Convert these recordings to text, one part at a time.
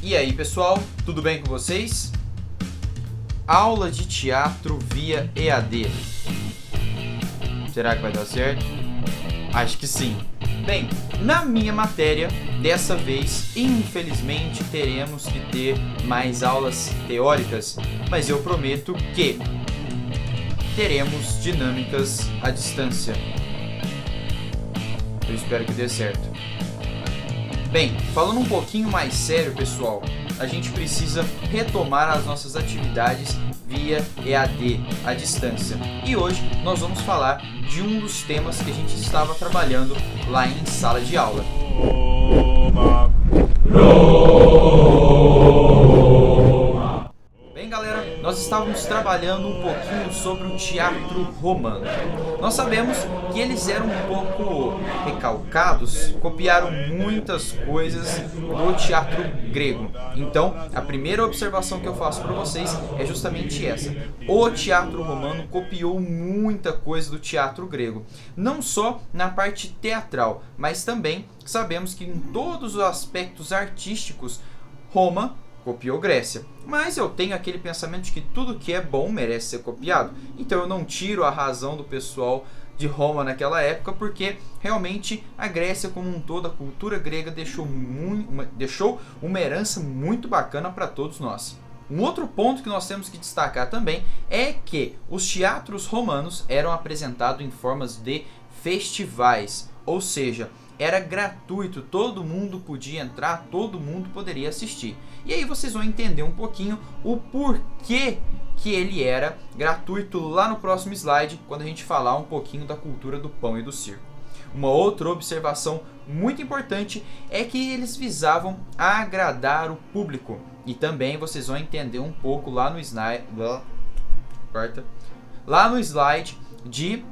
E aí pessoal, tudo bem com vocês? Aula de teatro via EAD. Será que vai dar certo? Acho que sim. Bem, na minha matéria, dessa vez, infelizmente teremos que ter mais aulas teóricas, mas eu prometo que teremos dinâmicas à distância. Eu espero que dê certo. Bem, falando um pouquinho mais sério, pessoal, a gente precisa retomar as nossas atividades via EAD, à distância. E hoje nós vamos falar de um dos temas que a gente estava trabalhando lá em sala de aula. Bem, galera, nós estávamos trabalhando um pouquinho sobre o teatro romano. Nós sabemos que eles eram um pouco recalcados, copiaram muitas coisas do teatro grego. Então, a primeira observação que eu faço para vocês é justamente essa. O teatro romano copiou muita coisa do teatro grego. Não só na parte teatral, mas também sabemos que em todos os aspectos artísticos, Roma copiou Grécia. Mas eu tenho aquele pensamento de que tudo que é bom merece ser copiado. Então eu não tiro a razão do pessoal de Roma naquela época, porque realmente a Grécia como um todo, a cultura grega deixou uma herança muito bacana para todos nós. Um outro ponto que nós temos que destacar também é que os teatros romanos eram apresentados em formas de festivais, ou seja, era gratuito, todo mundo podia entrar, todo mundo poderia assistir. E aí vocês vão entender um pouquinho o porquê que ele era gratuito lá no próximo slide, quando a gente falar um pouquinho da cultura do pão e do circo. Uma outra observação muito importante é que eles visavam agradar o público. E também vocês vão entender um pouco lá no slide, de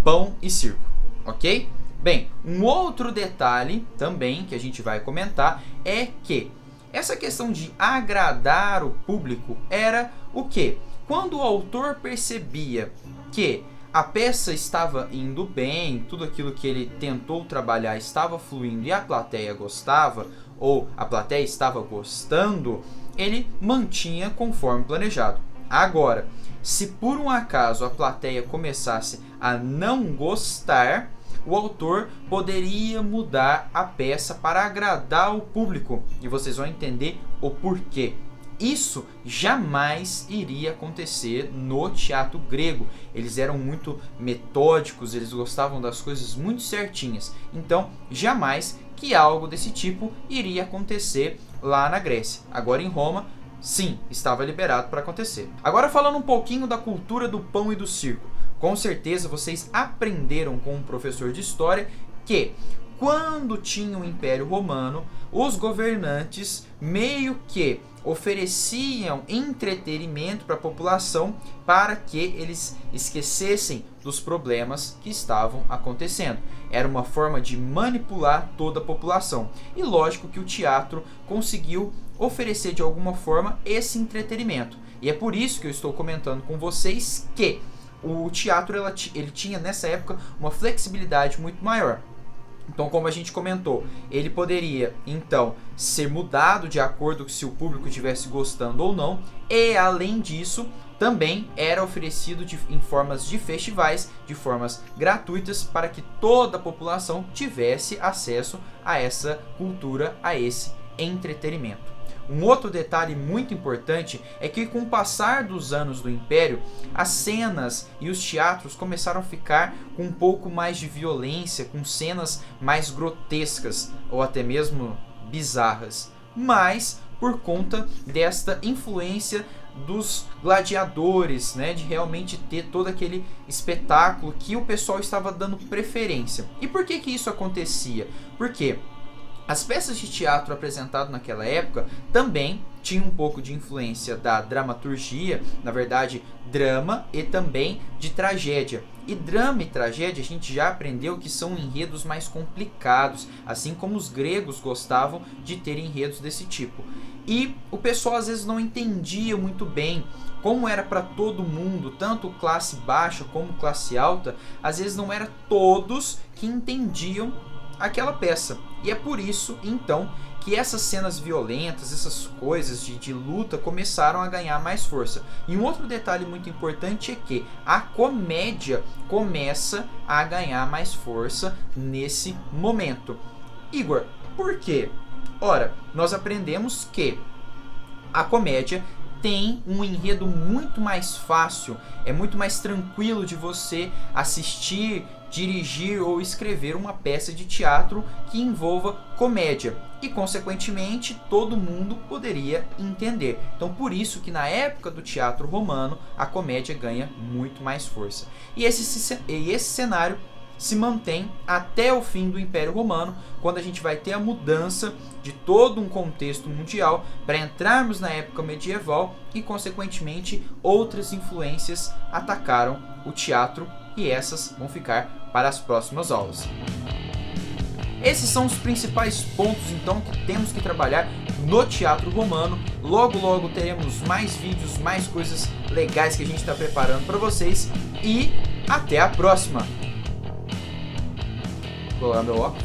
pão e circo, ok? Bem, um outro detalhe também que a gente vai comentar é que essa questão de agradar o público era o quê? Quando o autor percebia que a peça estava indo bem, tudo aquilo que ele tentou trabalhar estava fluindo e a plateia gostava, ou a plateia estava gostando, ele mantinha conforme planejado. Agora, se por um acaso a plateia começasse a não gostar, o autor poderia mudar a peça para agradar o público. E vocês vão entender o porquê. Isso jamais iria acontecer no teatro grego. Eles eram muito metódicos, eles gostavam das coisas muito certinhas. Então, jamais que algo desse tipo iria acontecer lá na Grécia. Agora em Roma, sim, estava liberado para acontecer. Agora falando um pouquinho da cultura do pão e do circo. Com certeza vocês aprenderam com um professor de história que quando tinha o Império Romano, os governantes meio que ofereciam entretenimento para a população para que eles esquecessem dos problemas que estavam acontecendo. Era uma forma de manipular toda a população. E lógico que o teatro conseguiu oferecer de alguma forma esse entretenimento. E é por isso que eu estou comentando com vocês que o teatro ele tinha nessa época uma flexibilidade muito maior. Então, como a gente comentou, ele poderia então ser mudado de acordo com se o público estivesse gostando ou não. E além disso, também era oferecido em formas de festivais, de formas gratuitas, para que toda a população tivesse acesso a essa cultura, a esse entretenimento. Um outro detalhe muito importante é que com o passar dos anos do Império, as cenas e os teatros começaram a ficar com um pouco mais de violência, com cenas mais grotescas ou até mesmo bizarras. Mas por conta desta influência dos gladiadores, né, de realmente ter todo aquele espetáculo que o pessoal estava dando preferência. E por que isso acontecia? Porque as peças de teatro apresentadas naquela época também tinham um pouco de influência da dramaturgia, na verdade, drama e também de tragédia. E drama e tragédia a gente já aprendeu que são enredos mais complicados, assim como os gregos gostavam de ter enredos desse tipo. E o pessoal às vezes não entendia muito bem como era para todo mundo, tanto classe baixa como classe alta, às vezes não era todos que entendiam aquela peça. E é por isso, então, que essas cenas violentas, essas coisas de luta começaram a ganhar mais força. E um outro detalhe muito importante é que a comédia começa a ganhar mais força nesse momento. Igor, por quê? Ora, nós aprendemos que a comédia tem um enredo muito mais fácil, é muito mais tranquilo de você assistir, dirigir ou escrever uma peça de teatro que envolva comédia e, consequentemente, todo mundo poderia entender. Então, por isso que na época do teatro romano a comédia ganha muito mais força. E esse cenário se mantém até o fim do Império Romano, quando a gente vai ter a mudança de todo um contexto mundial para entrarmos na época medieval e, consequentemente, outras influências atacaram o teatro e essas vão ficar para as próximas aulas. Esses são os principais pontos, então, que temos que trabalhar no teatro romano. Logo, logo teremos mais vídeos, mais coisas legais que a gente está preparando para vocês e até a próxima! Vou lá meu óculos.